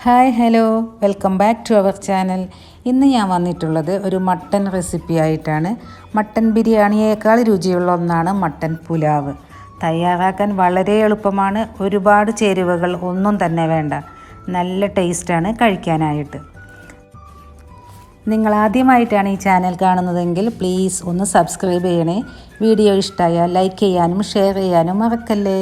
Hi hello welcome back to our channel. ഇന്ന് ഞാൻ വന്നിട്ടുള്ളത് ഒരു മട്ടൻ റെസിപ്പി ആയിട്ടാണ്. മട്ടൻ ബിരിയാണിയേക്കാൾ രുചിയുള്ള ഒന്നാണ് മട്ടൻ പുലാവ്. തയ്യാറാക്കാൻ വളരെ എളുപ്പമാണ്. ഒരുപാട് ചേരുവകൾ ഒന്നും തന്നെ വേണ്ട. നല്ല ടേസ്റ്റാണ് കഴിക്കാനായിട്ട്. നിങ്ങൾ ആദ്യമായിട്ടാണ് ഈ ചാനൽ കാണുന്നതെങ്കിൽ പ്ലീസ് ഒന്ന് സബ്സ്ക്രൈബ് ചെയ്യണേ. വീഡിയോ ഇഷ്ടമായാൽ ലൈക്ക് ചെയ്യാനും ഷെയർ ചെയ്യാനും മറക്കല്ലേ.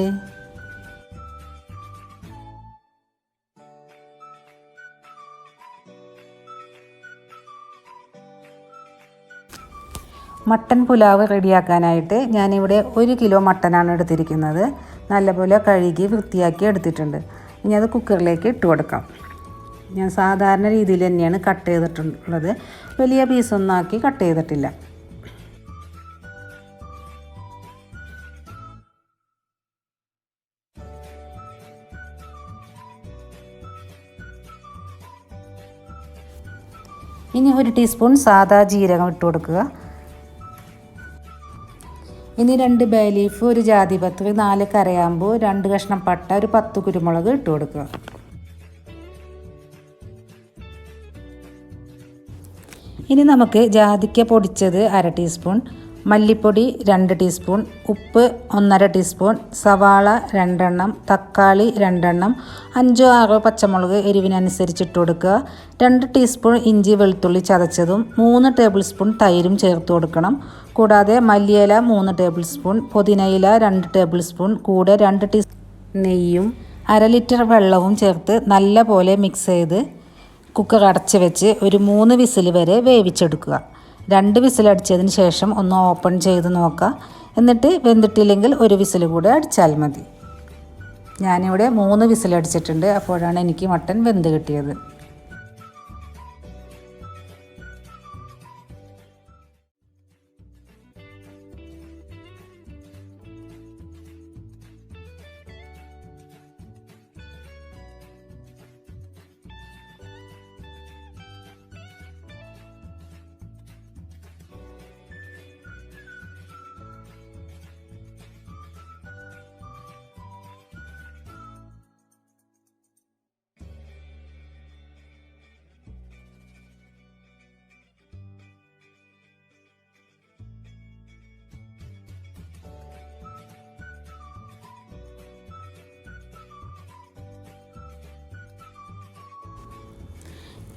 മട്ടൻ പുലാവ് റെഡിയാക്കാനായിട്ട് ഞാനിവിടെ 1 കിലോ മട്ടനാണ് എടുത്തിരിക്കുന്നത്. നല്ലപോലെ കഴുകി വൃത്തിയാക്കി എടുത്തിട്ടുണ്ട്. ഇനി അത് കുക്കറിലേക്ക് ഇട്ട് കൊടുക്കാം. ഞാൻ സാധാരണ രീതിയിൽ തന്നെയാണ് കട്ട് ചെയ്തിട്ടുള്ളത്. വലിയ പീസൊന്നും ആക്കി കട്ട് ചെയ്തിട്ടില്ല. ഇനി 1 ടീസ്പൂൺ സാദാ ജീരകം ഇട്ട് കൊടുക്കുക. ഇനി 2 ബേ ലീഫ്, 1 ജാതിപത്രി, 4 കരയാമ്പൂ, 2 കഷ്ണം പട്ട, ഒരു 10 കുരുമുളക് ഇട്ട് കൊടുക്കുക. ഇനി നമുക്ക് ജാതിക്ക പൊടിച്ചത് 1/2 ടീസ്പൂൺ, മല്ലിപ്പൊടി 2 ടീസ്പൂൺ, ഉപ്പ് 1/2 ടീസ്പൂൺ, സവാള 2 എണ്ണം, തക്കാളി 2 എണ്ണം, 5-6 പച്ചമുളക് എരിവിനനുസരിച്ച് ഇട്ട് കൊടുക്കുക. 2 ടീസ്പൂൺ ഇഞ്ചി വെളുത്തുള്ളി ചതച്ചതും 3 ടേബിൾ സ്പൂൺ തൈരും ചേർത്ത് കൊടുക്കണം. കൂടാതെ മല്ലിയില 3 ടേബിൾ സ്പൂൺ, പുതിനയില 2 ടേബിൾ സ്പൂൺ, കൂടെ 2 ടീസ്പൂൺ നെയ്യും 1/2 ലിറ്റർ വെള്ളവും ചേർത്ത് നല്ല പോലെ മിക്സ് ചെയ്ത് കുക്കർ അടച്ച് വെച്ച് ഒരു 3 വിസിൽ വരെ വേവിച്ചെടുക്കുക. 2 വിസിലടിച്ചതിന് ശേഷം ഒന്ന് ഓപ്പൺ ചെയ്ത് നോക്കുക. എന്നിട്ട് വെന്തിട്ടില്ലെങ്കിൽ 1 വിസിൽ കൂടെ അടിച്ചാൽ മതി. ഞാനിവിടെ 3 വിസിലടിച്ചിട്ടുണ്ട്. അപ്പോഴാണ് എനിക്ക് മട്ടൻ വെന്ത് കിട്ടിയത്.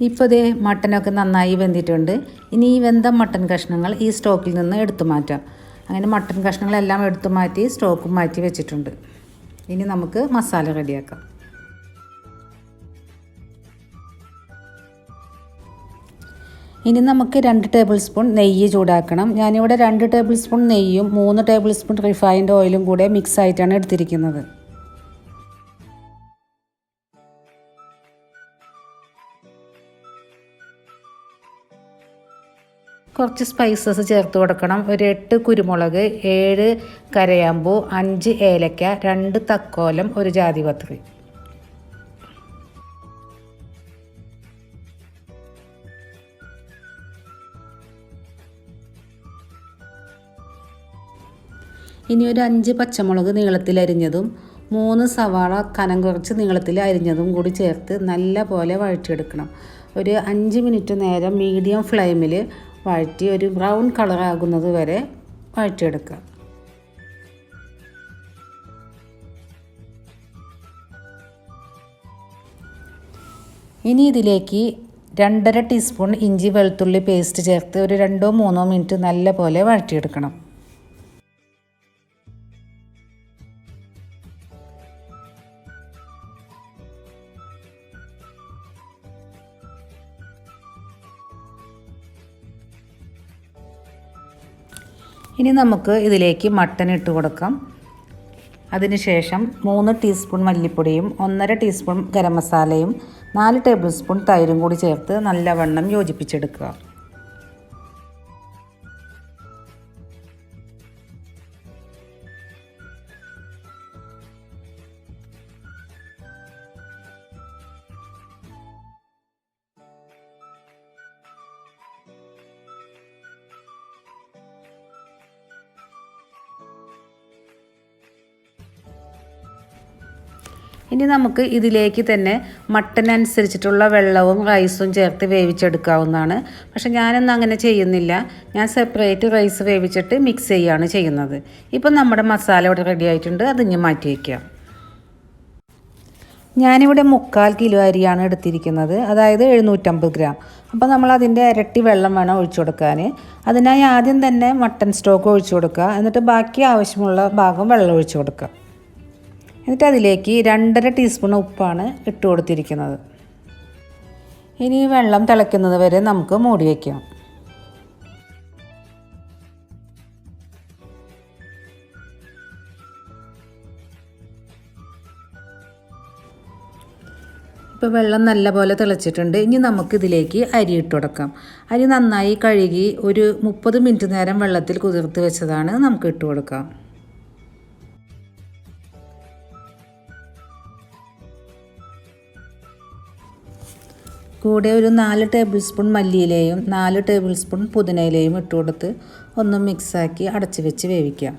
ഇപ്പോൾ ദേ മട്ടനൊക്കെ നന്നായി വെന്തിട്ടുണ്ട്. ഇനി ഈ വെന്ത മട്ടൻ കഷ്ണങ്ങൾ ഈ സ്റ്റോക്കിൽ നിന്ന് എടുത്തു മാറ്റാം. അങ്ങനെ മട്ടൻ കഷ്ണങ്ങളെല്ലാം എടുത്തു മാറ്റി സ്റ്റോക്കും മാറ്റി വെച്ചിട്ടുണ്ട്. ഇനി നമുക്ക് മസാല റെഡിയാക്കാം. ഇനി നമുക്ക് 2 ടേബിൾ സ്പൂൺ നെയ്യ് ചൂടാക്കണം. ഞാനിവിടെ 2 ടേബിൾ സ്പൂൺ നെയ്യും 3 ടേബിൾ സ്പൂൺ റിഫൈൻഡ് ഓയിലും കൂടെ മിക്സ് ആയിട്ടാണ് എടുത്തിരിക്കുന്നത്. കുറച്ച് സ്പൈസസ് ചേർത്ത് കൊടുക്കണം. ഒരു 8 കുരുമുളക്, 7 കരയാമ്പൂ, 5 ഏലക്ക, 2 തക്കോലം, 1 ജാതിപത്രി. ഇനി ഒരു 5 പച്ചമുളക് നീളത്തിൽ അരിഞ്ഞതും 3 സവാള കനം കുറച്ച് നീളത്തിൽ അരിഞ്ഞതും കൂടി ചേർത്ത് നല്ല പോലെ വഴറ്റിയെടുക്കണം. ഒരു 5 മിനിറ്റ് നേരം മീഡിയം ഫ്ലെയിമിൽ വഴറ്റി ഒരു ബ്രൗൺ കളറാകുന്നത് വരെ വഴറ്റിയെടുക്കുക. ഇനി ഇതിലേക്ക് 2.5 ടീസ്പൂൺ ഇഞ്ചി വെളുത്തുള്ളി പേസ്റ്റ് ചേർത്ത് ഒരു 2-3 മിനിറ്റ് നല്ല പോലെ വഴറ്റിയെടുക്കണം. ഇനി നമുക്ക് ഇതിലേക്ക് മട്ടൻ ഇട്ട് കൊടുക്കാം. അതിനുശേഷം 3 ടീസ്പൂൺ മല്ലിപ്പൊടിയും 1.5 ടീസ്പൂൺ ഗരം മസാലയും 4 ടേബിൾ സ്പൂൺ തൈരും കൂടി ചേർത്ത് നല്ലവണ്ണം യോജിപ്പിച്ചെടുക്കുക. ഇനി നമുക്ക് ഇതിലേക്ക് തന്നെ മട്ടനനുസരിച്ചിട്ടുള്ള വെള്ളവും റൈസും ചേർത്ത് വേവിച്ചെടുക്കാവുന്നതാണ്. പക്ഷെ ഞാനൊന്നും അങ്ങനെ ചെയ്യുന്നില്ല. ഞാൻ സെപ്പറേറ്റ് റൈസ് വേവിച്ചിട്ട് മിക്സ് ചെയ്യുകയാണ് ചെയ്യുന്നത്. ഇപ്പം നമ്മുടെ മസാല ഇവിടെ റെഡി ആയിട്ടുണ്ട്. അത് ഇനി മാറ്റി വയ്ക്കാം. ഞാനിവിടെ 3/4 കിലോ അരിയാണ് എടുത്തിരിക്കുന്നത്, അതായത് 750 ഗ്രാം. അപ്പോൾ നമ്മൾ അതിൻ്റെ ഇരട്ടി വെള്ളം വേണം ഒഴിച്ചു കൊടുക്കാൻ. അതിനായി ആദ്യം തന്നെ മട്ടൺ സ്റ്റോക്ക് ഒഴിച്ചു കൊടുക്കുക. എന്നിട്ട് ബാക്കി ആവശ്യമുള്ള ഭാഗം വെള്ളം ഒഴിച്ചു കൊടുക്കുക. എന്നിട്ട് അതിലേക്ക് 2.5 ടീസ്പൂൺ ഉപ്പാണ് ഇട്ട് കൊടുത്തിരിക്കുന്നത്. ഇനി വെള്ളം തിളയ്ക്കുന്നത് വരെ നമുക്ക് മൂടി വയ്ക്കാം. ഇപ്പോൾ വെള്ളം നല്ലപോലെ തിളച്ചിട്ടുണ്ട്. ഇനി നമുക്കിതിലേക്ക് അരി ഇട്ട് കൊടുക്കാം. അരി നന്നായി കഴുകി ഒരു 30 മിനിറ്റ് നേരം വെള്ളത്തിൽ കുതിർത്ത് വെച്ചതാണ്. നമുക്ക് ഇട്ട് കൊടുക്കാം. കൂടെ ഒരു 4 ടേബിൾ സ്പൂൺ മല്ലിയിലയും 4 ടേബിൾ സ്പൂൺ പുതിനയിലയും ഇട്ട് കൊടുത്ത് ഒന്ന് മിക്സാക്കി അടച്ച് വെച്ച് വേവിക്കാം.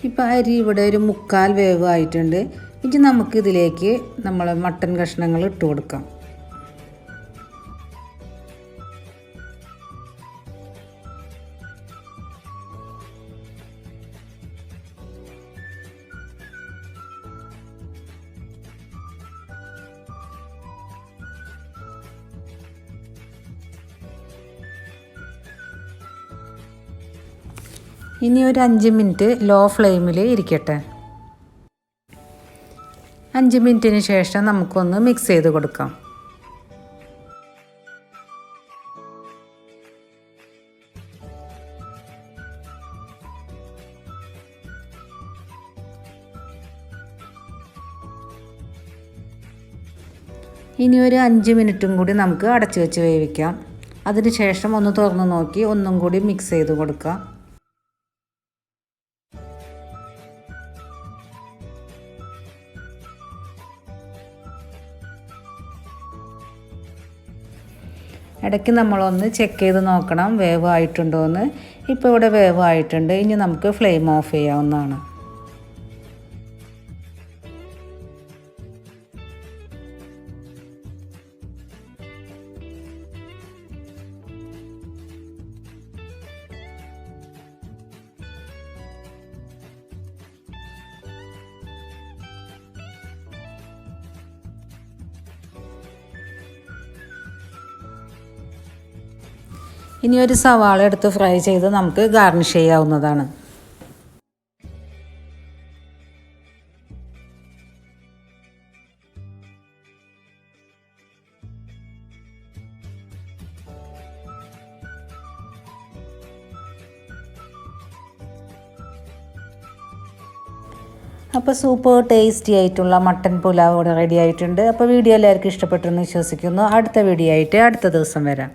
ഇപ്പോൾ അരി ഇവിടെ ഒരു 3/4 വേവ് ആയിട്ടുണ്ട്. ഇനി നമുക്കിതിലേക്ക് നമ്മൾ മട്ടൻ കഷ്ണങ്ങൾ ഇട്ട് കൊടുക്കാം. ഇനി ഒരു 5 മിനിറ്റ് ലോ ഫ്ലെയിമിൽ ഇരിക്കട്ടെ. 5 മിനിറ്റിന് ശേഷം നമുക്കൊന്ന് മിക്സ് ചെയ്ത് കൊടുക്കാം. ഇനി ഒരു 5 മിനിറ്റും കൂടി നമുക്ക് അടച്ചു വെച്ച് വേവിക്കാം. അതിന് ശേഷം ഒന്ന് തുറന്ന് നോക്കി ഒന്നും കൂടി മിക്സ് ചെയ്ത് കൊടുക്കാം. ഇടയ്ക്ക് നമ്മളൊന്ന് ചെക്ക് ചെയ്ത് നോക്കണം വേവ് ആയിട്ടുണ്ടോ എന്ന്. ഇപ്പോൾ ഇവിടെ വേവ് ആയിട്ടുണ്ട്. ഇനി നമുക്ക് ഫ്ലെയിം ഓഫ് ചെയ്യാവുന്നതാണ്. ഇനി ഒരു സവാള എടുത്ത് ഫ്രൈ ചെയ്ത് നമുക്ക് ഗാർണിഷ് ചെയ്യാവുന്നതാണ്. അപ്പോൾ സൂപ്പർ ടേസ്റ്റി ആയിട്ടുള്ള മട്ടൻ പുലാവ് ഇവിടെ റെഡി ആയിട്ടുണ്ട്. അപ്പോൾ വീഡിയോ എല്ലാവർക്കും ഇഷ്ടപ്പെട്ടെന്ന് വിശ്വസിക്കുന്നു. അടുത്ത വീഡിയോ ആയിട്ട് അടുത്ത ദിവസം വരാം.